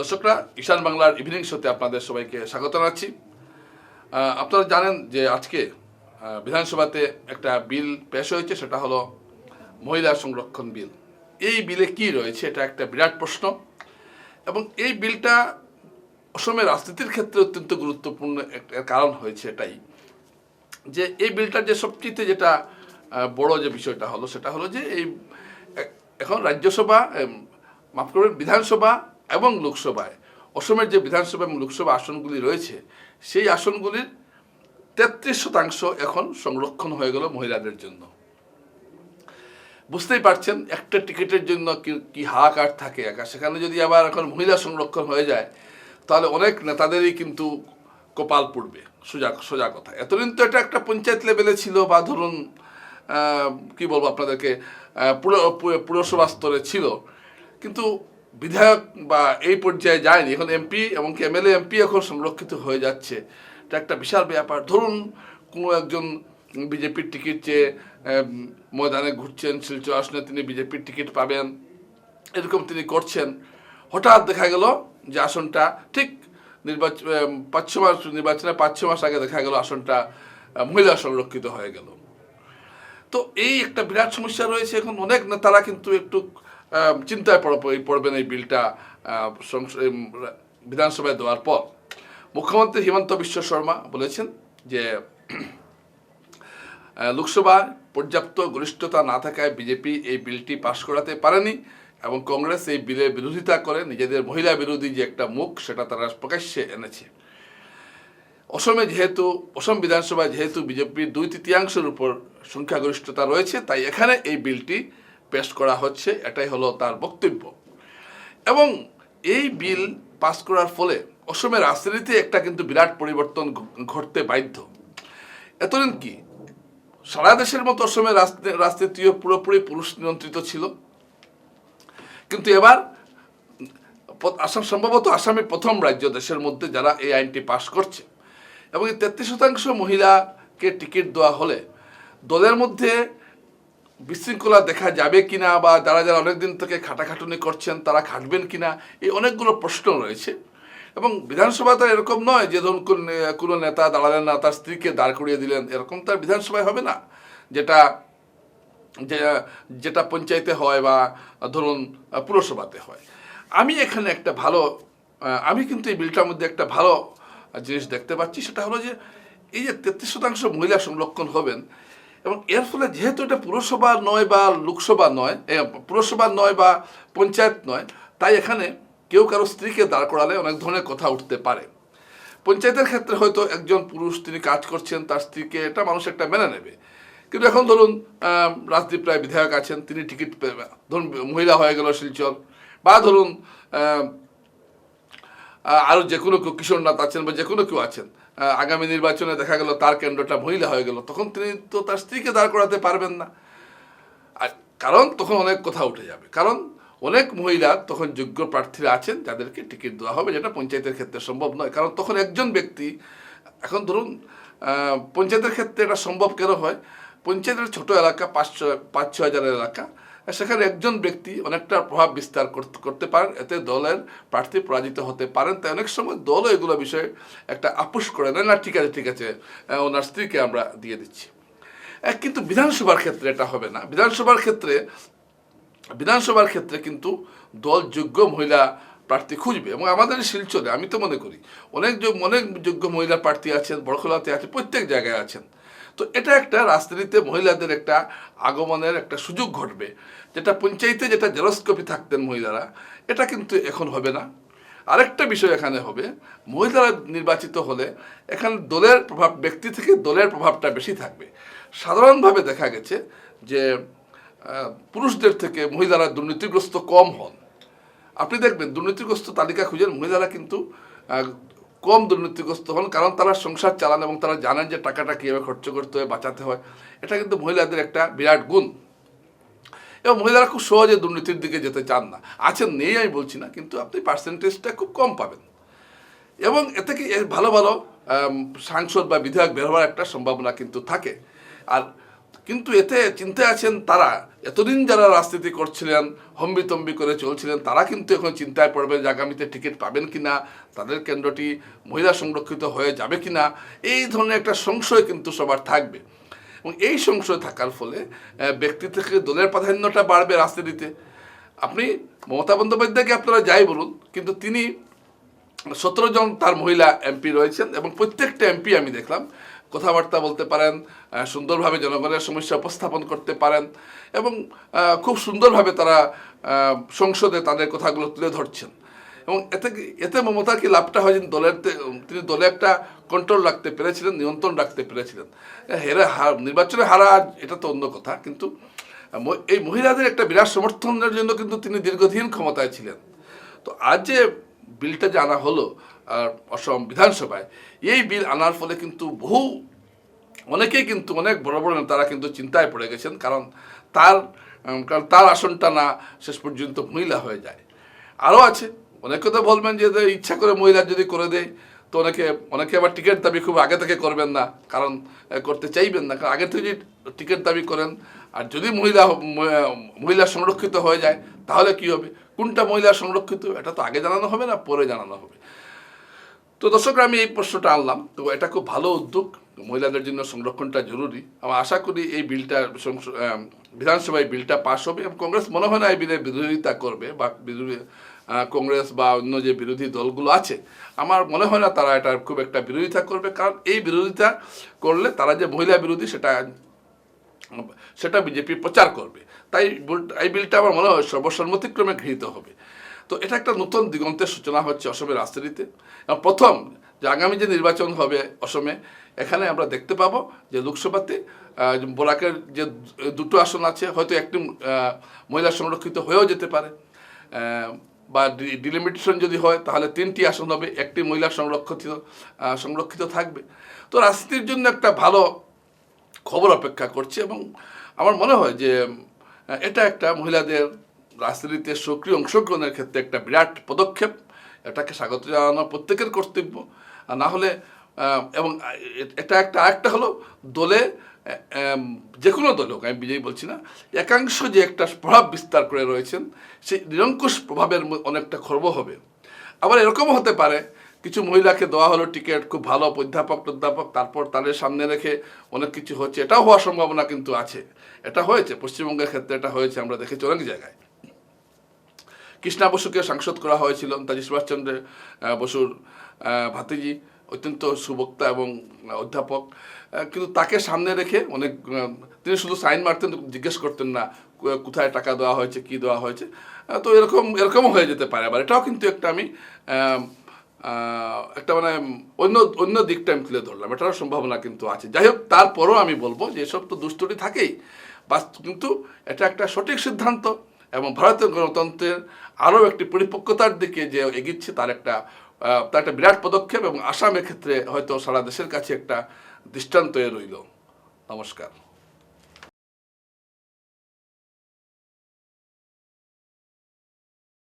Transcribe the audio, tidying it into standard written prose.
দর্শকরা, ঈশান বাংলার ইভিনিং শোতে আপনাদের সবাইকে স্বাগত জানাচ্ছি। আপনারা জানেন যে আজকে বিধানসভাতে একটা বিল পেশ হয়েছে, সেটা হলো মহিলা সংরক্ষণ বিল। এই বিলে কি রয়েছে, এটা একটা বিরাট প্রশ্ন। এবং এই বিলটা অসমের রাজনীতির ক্ষেত্রে অত্যন্ত গুরুত্বপূর্ণ একটা কারণ হয়েছে এটাই যে এই বিলটার যে সবচেয়ে যেটা বড় যে বিষয়টা হলো সেটা হলো যে এই এখন রাজ্যসভা, মাফ করবেন, বিধানসভা এবং লোকসভায় অসমের যে বিধানসভা এবং লোকসভা আসনগুলি রয়েছে সেই আসনগুলির 33% এখন সংরক্ষণ হয়ে গেল মহিলাদের জন্য। বুঝতেই পারছেন একটা টিকিটের জন্য কি হাহাকার থাকে একা। সেখানে যদি আবার এখন মহিলা সংরক্ষণ হয়ে যায় তাহলে অনেক নেতাদেরই কিন্তু কপাল পুড়বে, সোজা কথা। এতদিন তো এটা একটা পঞ্চায়েত লেভেলে ছিল, বা ধরুন কি বলবো আপনাদেরকে, পুরসভা স্তরে ছিল, কিন্তু বিধায়ক বা এই পর্যায়ে যায়নি। এখন এমপি এবং এমএলএ এমপি এখন সংরক্ষিত হয়ে যাচ্ছে। এটা একটা বিশাল ব্যাপার। ধরুন কোনো একজন বিজেপির টিকিট চেয়ে ময়দানে ঘুরছেন, শিলচর আসনে তিনি বিজেপির টিকিট পাবেন, এরকম তিনি করছেন। হঠাৎ দেখা গেল যে আসনটা ঠিক নির্বাচনের 5-6 মাস আগে দেখা গেল আসনটা মহিলা সংরক্ষিত হয়ে গেল। তো এই একটা বিরাট সমস্যা রয়েছে। এখন অনেক নেতারা কিন্তু একটু চিন্তায় পড়বেন এই বিলটা বিধানসভায় দেওয়ার পর। মুখ্যমন্ত্রী হিমন্ত বিশ্ব শর্মা বলেছেন যে লোকসভায় পর্যাপ্ত গরিষ্ঠতা না থাকায় বিজেপি এই বিলটি পাশ করাতে পারেনি এবং কংগ্রেস এই বিলের বিরোধিতা করে নিজেদের মহিলা বিরোধী যে একটা মুখ সেটা তারা প্রকাশ্যে এনেছে। অসম বিধানসভায় যেহেতু বিজেপির 2/3 উপর সংখ্যাগরিষ্ঠতা রয়েছে, তাই এখানে এই বিলটি পেশ করা হচ্ছে, এটাই হলো তার বক্তব্য। এবং এই বিল পাস করার ফলে অসমের রাজনীতিতে একটা কিন্তু বিরাট পরিবর্তন ঘটতে বাধ্য। এতদিন কি সারা দেশের মতো অসমের রাজনীতিও পুরোপুরি পুরুষ নিয়ন্ত্রিত ছিল, কিন্তু এবার সম্ভবত আসামে প্রথম রাজ্য দেশের মধ্যে যারা এই আইনটি পাশ করছে। এবং এই 33% মহিলাকে টিকিট দেওয়া হলে দলের মধ্যে বিশৃঙ্খলা দেখা যাবে কিনা, বা যারা অনেকদিন থেকে খাটাখাটুনি করছেন তারা খাটবেন কিনা, এই অনেকগুলো প্রশ্ন রয়েছে। এবং বিধানসভাতে এরকম নয় যে ধরুন কোনো নেতা দাঁড়ালেন না, তার স্ত্রীকে দাঁড় করিয়ে দিলেন, এরকম তার বিধানসভায় হবে না, যেটা পঞ্চায়েতে হয় বা ধরুন পুরসভাতে হয়। আমি কিন্তু এই বিলটার মধ্যে একটা ভালো জিনিস দেখতে পাচ্ছি, সেটা হলো যে এই যে 33% মহিলা সংরক্ষণ হবেন, এবং এর ফলে যেহেতু এটা পুরসভা নয় বা লোকসভা নয়, পুরসভা নয় বা পঞ্চায়েত নয়, তাই এখানে কেউ কারো স্ত্রীকে দাঁড় করালে অনেক ধরনের কথা উঠতে পারে। পঞ্চায়েতের ক্ষেত্রে হয়তো একজন পুরুষ তিনি কাজ করছেন, তার স্ত্রীকে, এটা মানুষ একটা মেনে নেবে। কিন্তু এখন ধরুন রাজদীপ রায় বিধায়ক আছেন, তিনি টিকিট ধরুন মহিলা হয়ে গেল শিলচর, বা ধরুন আরও যে কোনো কেউ, কিশোরনাথ আছেন বা যে কোনো কেউ আছেন, আগামী নির্বাচনে দেখা গেল তার কেন্দ্রটা মহিলা হয়ে গেল, তখন তিনি তো তার স্ত্রীকে দাঁড় করাতে পারবেন না। আর কারণ তখন অনেক কথা উঠে যাবে, কারণ অনেক মহিলা তখন যোগ্য প্রার্থীরা আছেন যাদেরকে টিকিট দেওয়া হবে, যেটা পঞ্চায়েতের ক্ষেত্রে সম্ভব নয়। কারণ তখন একজন ব্যক্তি, এখন ধরুন পঞ্চায়েতের ক্ষেত্রে এটা সম্ভব কেন হয়, পঞ্চায়েতের ছোট এলাকা, 5-6 হাজারের এলাকা, সেখানে একজন ব্যক্তি অনেকটা প্রভাব বিস্তার করতে পারেন, এতে দলের প্রার্থী পরাজিত হতে পারেন। তাই অনেক সময় দলও এগুলো বিষয়ে একটা আপোষ করে নেয়, না ঠিক আছে ওনার স্ত্রীকে আমরা দিয়ে দিচ্ছি। কিন্তু বিধানসভার ক্ষেত্রে এটা হবে না। বিধানসভার ক্ষেত্রে কিন্তু দল যোগ্য মহিলা প্রার্থী খুঁজবে। এবং আমাদের শিলচরে আমি তো মনে করি অনেক যোগ্য মহিলা প্রার্থী আছেন, বড়খোলাতে আছে, প্রত্যেক জায়গায় আছেন। তো এটা একটা রাজনীতিতে মহিলাদের একটা আগমনের একটা সুযোগ ঘটবে, যেটা পঞ্চায়েতে যেটা জেরস্কোপি থাকতেন মহিলারা, এটা কিন্তু এখন হবে না। আরেকটা বিষয় এখানে হবে, মহিলারা নির্বাচিত হলে এখানে দলের প্রভাব, ব্যক্তি থেকে দলের প্রভাবটা বেশি থাকবে। সাধারণভাবে দেখা গেছে যে পুরুষদের থেকে মহিলারা দুর্নীতিগ্রস্ত কম হন। আপনি দেখবেন দুর্নীতিগ্রস্ত তালিকা খুঁজেন, মহিলারা কিন্তু কম দুর্নীতিগ্রস্ত হন, কারণ তারা সংসার চালান এবং তারা জানেন যে টাকাটা কীভাবে খরচ করতে হয়, বাঁচাতে হয়। এটা কিন্তু মহিলাদের একটা বিরাট গুণ। এবং মহিলারা খুব সহজে দুর্নীতির দিকে যেতে চান না। নেই আমি বলছি না, কিন্তু আপনি পার্সেন্টেজটা খুব কম পাবেন। এবং এ থেকে ভালো ভালো সাংসদ বা বিধায়ক বের হওয়ার একটা সম্ভাবনা কিন্তু থাকে। আর কিন্তু এতে চিন্তায় আছেন তারা, এতদিন যারা রাজনীতি করছিলেন, হম্বিতম্বি করে চলছিলেন, তারা কিন্তু এখন চিন্তায় পড়বেন যে আগামীতে টিকিট পাবেন কিনা, তাদের কেন্দ্রটি মহিলা সংরক্ষিত হয়ে যাবে কিনা, এই ধরনের একটা সংশয় কিন্তু সবার থাকবে। এবং এই সংশয় থাকার ফলে ব্যক্তি থেকে দলের প্রাধান্যটা বাড়বে রাজনীতিতে। আপনি মমতা বন্দ্যোপাধ্যায়কে আপনারা যাই বলুন, কিন্তু তিনি 17 জন তার মহিলা এমপি রয়েছেন এবং প্রত্যেকটা এমপি আমি দেখলাম কথাবার্তা বলতে পারেন, সুন্দরভাবে জনগণের সমস্যা উপস্থাপন করতে পারেন এবং খুব সুন্দরভাবে তারা সংসদে তাদের কথাগুলো তুলে ধরছেন। এবং এতে মমতার কি লাভটা হয় যে তিনি দলে একটা কন্ট্রোল রাখতে পেরেছিলেন, নিয়ন্ত্রণ রাখতে পেরেছিলেন। নির্বাচনে হারা এটা তো অন্য কথা, কিন্তু এই মহিলাদের একটা বিরাট সমর্থনের জন্য কিন্তু তিনি দীর্ঘদিন ক্ষমতায় ছিলেন। তো আজ যে বিলটা যে আনা হলো অসম বিধানসভায়, এই বিল আনার ফলে কিন্তু অনেকেই কিন্তু অনেক বড় বড় নেতারা কিন্তু চিন্তায় পড়ে গেছেন, কারণ তার আসনটা না শেষ পর্যন্ত মহিলা হয়ে যায়। আরও আছে, অনেকে তো বলবেন যে ইচ্ছা করে মহিলা যদি করে দেয়, তো অনেকে আবার টিকিট দাবি খুব আগে থেকে করবেন না, কারণ করতে চাইবেন না, কারণ আগে থেকে যদি টিকিট দাবি করেন আর যদি মহিলা সংরক্ষিত হয়ে যায় তাহলে কি হবে, কোনটা মহিলা সংরক্ষিত এটা তো আগে জানানো হবে না, পরে জানানো হবে। তো দর্শকরা, আমি এই প্রশ্নটা আনলাম, তো এটা খুব ভালো উদ্যোগ, মহিলাদের জন্য সংরক্ষণটা জরুরি। আমার আশা করি এই বিলটা বিধানসভায় বিলটা পাস হবে এবং কংগ্রেস মনে হয় না এই বিলের বিরোধিতা করবে, বা কংগ্রেস বা অন্য যে বিরোধী দলগুলো আছে আমার মনে হয় না তারা এটার খুব একটা বিরোধিতা করবে, কারণ এই বিরোধিতা করলে তারা যে মহিলা বিরোধী সেটা বিজেপি প্রচার করবে। তাই এই বিলটা আমার মনে হয় সর্বসম্মতিক্রমে গৃহীত হবে। তো এটা একটা নতুন দিগন্তের সূচনা হচ্ছে অসমের রাজনীতিতে। প্রথম যে আগামী যে নির্বাচন হবে অসমে, এখানে আমরা দেখতে পাবো যে লোকসভাতে বরাকের যে 2টো আসন আছে, হয়তো একটি মহিলা সংরক্ষিত হয়েও যেতে পারে, বা ডিলিমিটেশন যদি হয় তাহলে 3টি আসন হবে, একটি মহিলা সংরক্ষিত থাকবে। তো রাজনীতির জন্য একটা ভালো খবর অপেক্ষা করছে এবং আমার মনে হয় যে এটা একটা মহিলাদের রাজনীতিতে সক্রিয় অংশগ্রহণের ক্ষেত্রে একটা বিরাট পদক্ষেপ। এটাকে স্বাগত জানানো প্রত্যেকের কর্তব্য। না হলে এবং এটা আরেকটা হলো দলে, যে কোনো দল হোক, আমি বিজয়ী বলছি না, একাংশ যে একটা প্রভাব বিস্তার করে রয়েছেন, সেই নিরঙ্কুশ প্রভাবের অনেকটা খর্ব হবে। আবার এরকমও হতে পারে কিছু মহিলাকে দেওয়া হলো টিকিট, খুব ভালো অধ্যাপক, তারপর তাদের সামনে রেখে অনেক কিছু হচ্ছে, এটাও হওয়ার সম্ভাবনা কিন্তু আছে। এটা হয়েছে পশ্চিমবঙ্গের ক্ষেত্রে, এটা হয়েছে, আমরা দেখেছি অনেক জায়গায়। কৃষ্ণা বসুকে সাংসদ করা হয়েছিল, নেতাজি সুভাষচন্দ্র বসুর ভাতিজি, অত্যন্ত সুবক্তা এবং অধ্যাপক, কিন্তু তাকে সামনে রেখে তিনি শুধু সাইন মারতেন, জিজ্ঞেস করতেন না কোথায় টাকা দেওয়া হয়েছে, কি দেওয়া হয়েছে। তো এরকমও হয়ে যেতে পারে। আবার এটাও কিন্তু একটা মানে অন্য দিকটা আমি তুলে ধরলাম, এটারও সম্ভাবনা কিন্তু আছে। যাই হোক, তারপরও আমি বলবো যে এসব তো দুষ্টুটি থাকেই, কিন্তু এটা একটা সঠিক সিদ্ধান্ত এবং ভারতীয় গণতন্ত্রের আরও একটি পরিপক্কতার দিকে যে এগিচ্ছে তার একটা বিরাট পদক্ষেপ এবং আসামের ক্ষেত্রে হয়তো সারা দেশের কাছে একটা দৃষ্টান্ত রইল। নমস্কার।